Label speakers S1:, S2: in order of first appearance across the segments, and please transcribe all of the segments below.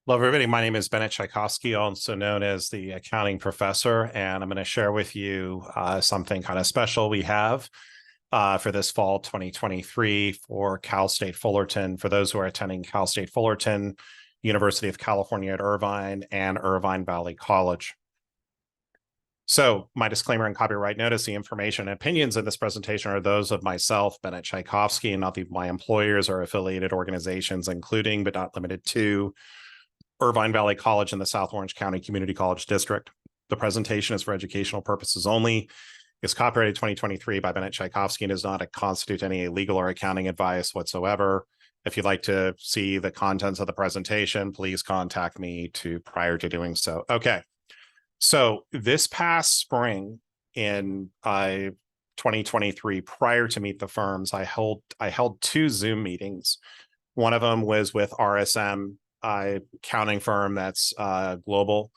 S1: Hello, everybody. My name is Bennett Tchaikovsky, also known as the accounting professor, and I'm going to share with you something kind of special we have for this fall 2023 for Cal State Fullerton. For those who are attending Cal State Fullerton, University of California at Irvine, and Irvine Valley College. So my disclaimer and copyright notice, the information and opinions in this presentation are those of myself, Bennett Tchaikovsky, and not my employers or affiliated organizations, including but not limited to Irvine Valley College and the South Orange County Community College District. The presentation is for educational purposes only. It's copyrighted 2023 by Bennett Tchaikovsky and does not constitute any legal or accounting advice whatsoever. If you'd like to see the contents of the presentation, please contact me prior to doing so. Okay. So this past spring in 2023, prior to Meet the Firms, I held two Zoom meetings. One of them was with RSM, accounting firm that's global,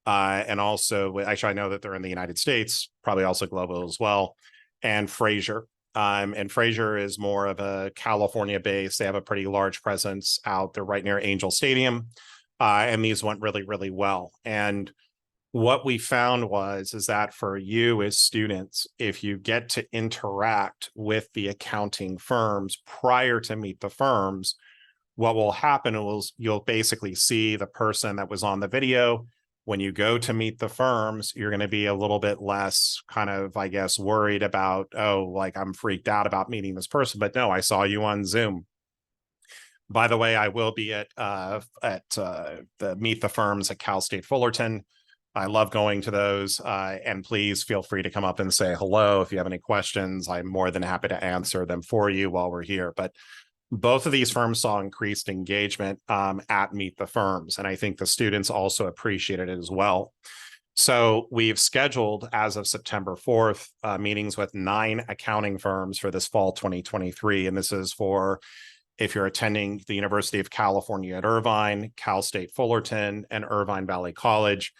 S1: and also actually I know that they're in the United States, probably also global as well, and Frazer. And Frazer is more of a California base. They have a pretty large presence out there right near Angel Stadium, and these went really, really well. And what we found is that for you as students, if you get to interact with the accounting firms prior to Meet the Firms, what will happen is you'll basically see the person that was on the video. When you go to Meet the Firms, you're going to be a little bit less kind of, I guess, worried about, oh, like I'm freaked out about meeting this person. But no, I saw you on Zoom. By the way, I will be at the Meet the Firms at Cal State Fullerton. I love going to those, and please feel free to come up and say hello. If you have any questions, I'm more than happy to answer them for you while we're here. But both of these firms saw increased engagement at Meet the Firms, and I think the students also appreciated it as well. So we've scheduled, as of September 4th, meetings with 9 accounting firms for this fall 2023, and this is for if you're attending the University of California at Irvine, Cal State Fullerton, and Irvine Valley College.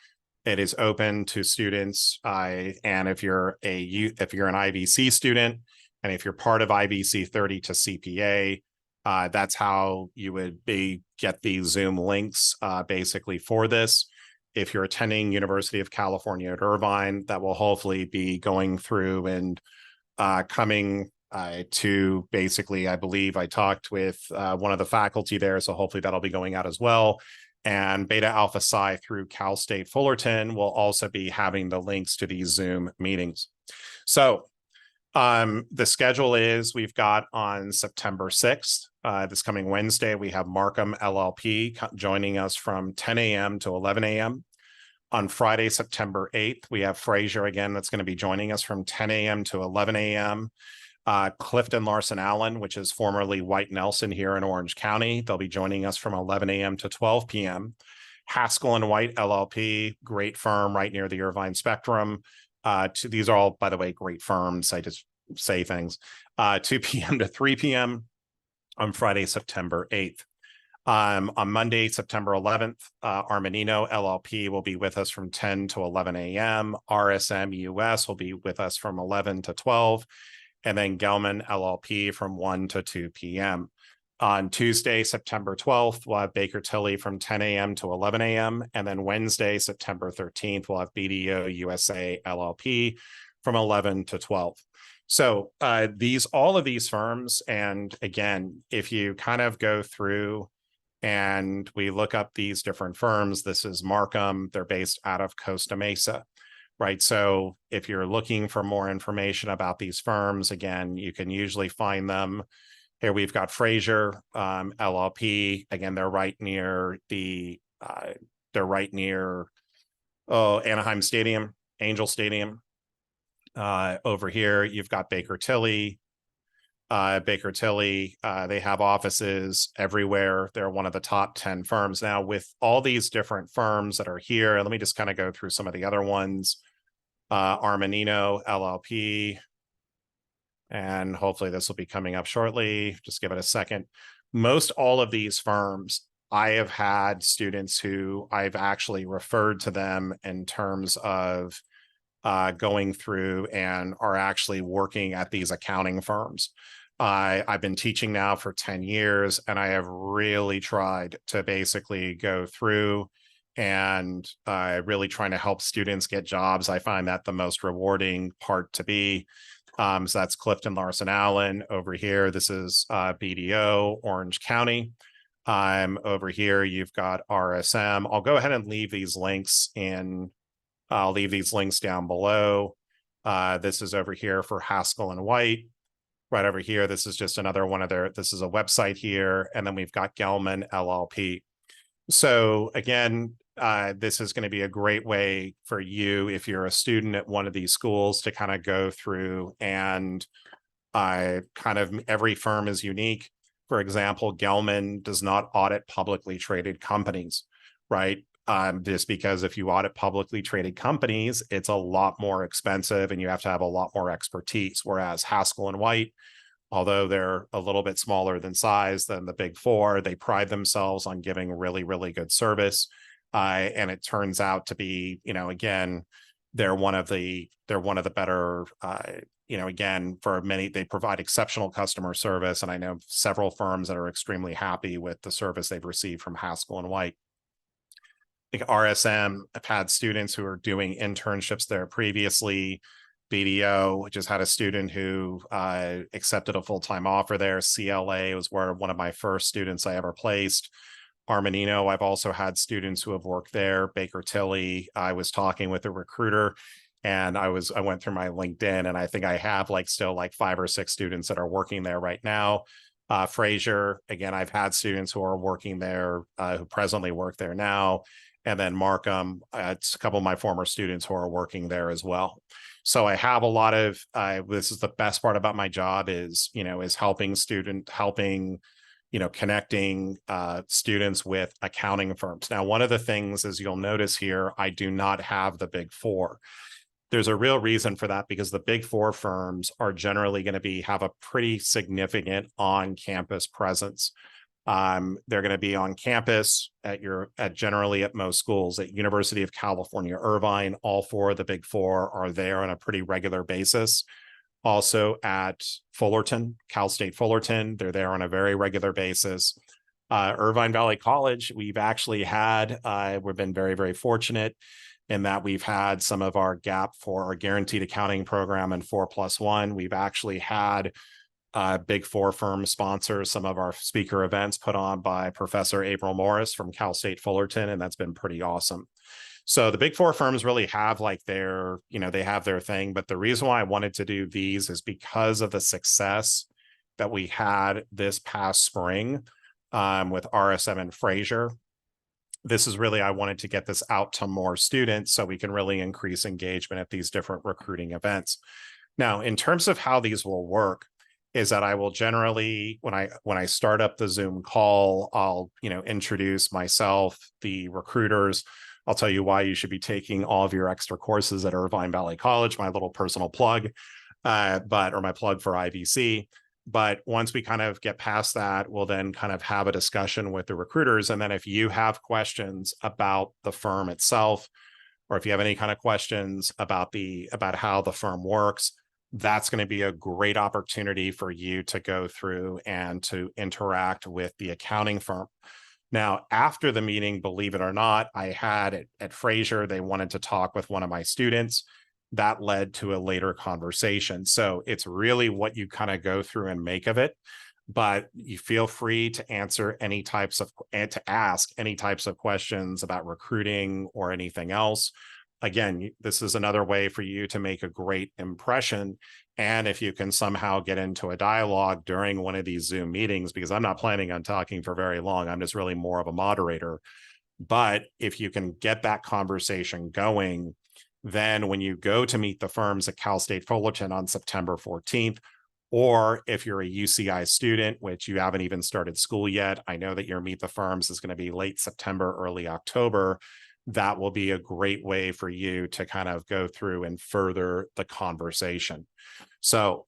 S1: It is open to students, and if you're an IVC student, and if you're part of IVC 30 to CPA, that's how you would get the Zoom links basically for this. If you're attending University of California at Irvine, that will hopefully be going through and coming to basically, I believe I talked with one of the faculty there, so hopefully that'll be going out as well. And Beta Alpha Psi through Cal State Fullerton will also be having the links to these Zoom meetings. So the schedule is we've got on September 6th, this coming Wednesday, we have Marcum LLP joining us from 10 a.m. to 11 a.m. On Friday, September 8th, we have Frazer again that's going to be joining us from 10 a.m. to 11 a.m. Clifton Larson Allen, which is formerly White Nelson here in Orange County. They'll be joining us from 11 a.m. to 12 p.m. Haskell White LLP, great firm right near the Irvine Spectrum. These are all, by the way, great firms. I just say things. 2 p.m. to 3 p.m. on Friday, September 8th. On Monday, September 11th, Armanino LLP will be with us from 10 to 11 a.m. RSM US will be with us from 11 to 12. And then Gelman LLP from 1 to 2 p.m. On Tuesday, September 12th, we'll have Baker Tilly from 10 a.m. to 11 a.m. And then Wednesday, September 13th, we'll have BDO USA LLP from 11 to 12. So all of these firms, and again, if you kind of go through and we look up these different firms, this is Marcum, they're based out of Costa Mesa. Right. So if you're looking for more information about these firms, again, you can usually find them. Here we've got Frazer LLP. Again, they're right near Anaheim Stadium, Angel Stadium. Over here, you've got Baker Tilly. They have offices everywhere. They're one of the top 10 firms. Now, with all these different firms that are here, let me just kind of go through some of the other ones. Armanino LLP, and hopefully this will be coming up shortly. Just give it a second. Most all of these firms, I have had students who I've actually referred to them in terms of going through and are actually working at these accounting firms. I've been teaching now for 10 years, and I have really tried to basically go through and really trying to help students get jobs. I find that the most rewarding part to be. So that's Clifton Larson Allen over here. This is BDO, Orange County. Over here, you've got RSM. I'll go ahead and leave these links in. I'll leave these links down below. This is over here for Haskell and White. Right over here, this is just another one of their, this is a website here. And then we've got Gelman LLP. So again, this is going to be a great way for you, if you're a student at one of these schools, to kind of go through and kind of every firm is unique. For example, Gelman does not audit publicly traded companies, right? Just because if you audit publicly traded companies, it's a lot more expensive and you have to have a lot more expertise. Whereas Haskell and White, although they're a little bit smaller than size than the big four, they pride themselves on giving really, really good service. And it turns out to be, again, they're one of the better, again, for many, they provide exceptional customer service. And I know several firms that are extremely happy with the service they've received from Haskell and White. I think RSM, I've had students who are doing internships there previously. BDO just had a student who accepted a full-time offer there. CLA was where one of my first students I ever placed. Armanino, I've also had students who have worked there. Baker Tilly, I was talking with a recruiter and I went through my LinkedIn and I think I have still 5 or 6 students that are working there right now. Frazer, again, I've had students who are working there, who presently work there now. And then Marcum, it's a couple of my former students who are working there as well. So I have a lot of, this is the best part about my job is helping connecting students with accounting firms. Now, one of the things, as you'll notice here, I do not have the big four. There's a real reason for that because the big four firms are generally going to have a pretty significant on-campus presence. They're going to be on campus generally at most schools. At University of California, Irvine, all 4 of the big four are there on a pretty regular basis. Also at Fullerton, Cal State Fullerton, they're there on a very regular basis. Irvine Valley College, we've actually had, we've been very, very fortunate in that we've had some of our GAP for our guaranteed accounting program and 4+1. We've actually had big four firm sponsors some of our speaker events put on by Professor April Morris from Cal State Fullerton, and that's been pretty awesome. So the big four firms really have their, they have their thing. But the reason why I wanted to do these is because of the success that we had this past spring with RSM and Frazer. This is really, I wanted to get this out to more students so we can really increase engagement at these different recruiting events. Now, in terms of how these will work, is that I will generally, when I start up the Zoom call, I'll introduce myself, the recruiters. I'll tell you why you should be taking all of your extra courses at Irvine Valley College, my little personal plug, or my plug for IVC. But once we kind of get past that, we'll then kind of have a discussion with the recruiters. And then if you have questions about the firm itself, or if you have any kind of questions about how the firm works, that's going to be a great opportunity for you to go through and to interact with the accounting firm. Now, after the meeting, believe it or not, I had at Frazer, they wanted to talk with one of my students. That led to a later conversation. So it's really what you kind of go through and make of it. But you feel free to answer to ask any types of questions about recruiting or anything else. Again, this is another way for you to make a great impression. And if you can somehow get into a dialogue during one of these Zoom meetings, because I'm not planning on talking for very long, I'm just really more of a moderator. But if you can get that conversation going, then when you go to meet the firms at Cal State Fullerton on September 14th, or if you're a UCI student, which you haven't even started school yet, I know that your Meet the Firms is going to be late September, early October. That will be a great way for you to kind of go through and further the conversation. So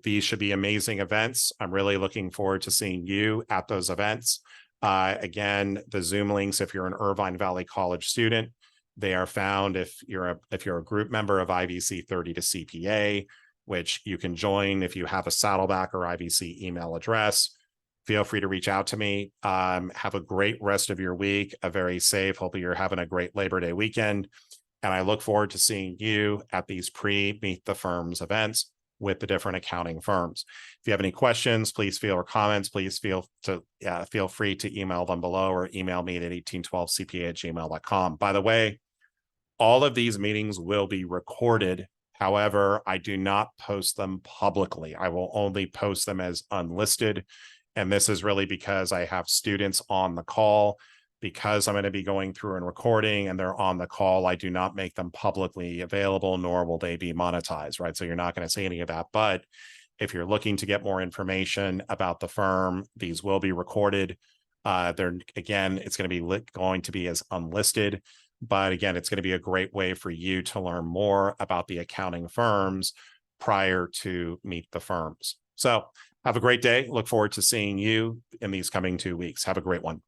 S1: these should be amazing events. I'm really looking forward to seeing you at those events. Again, the Zoom links, if you're an Irvine Valley College student, they are found if you're a group member of IVC 30 to CPA. which you can join if you have a Saddleback or IVC email address. Feel free to reach out to me. Have a great rest of your week, a very safe. Hopefully you're having a great Labor Day weekend. And I look forward to seeing you at these pre-Meet the Firms events with the different accounting firms. If you have any questions, please feel or comments, please feel free to email them below or email me at 1812cpa@gmail.com. By the way, all of these meetings will be recorded. However, I do not post them publicly. I will only post them as unlisted. And this is really because I have students on the call. Because I'm going to be going through and recording and they're on the call, I do not make them publicly available, nor will they be monetized, right? So you're not going to see any of that. But if you're looking to get more information about the firm, these will be recorded. Again, it's going to be as unlisted. But again, it's going to be a great way for you to learn more about the accounting firms prior to Meet the Firms. So have a great day. Look forward to seeing you in these coming 2 weeks. Have a great one.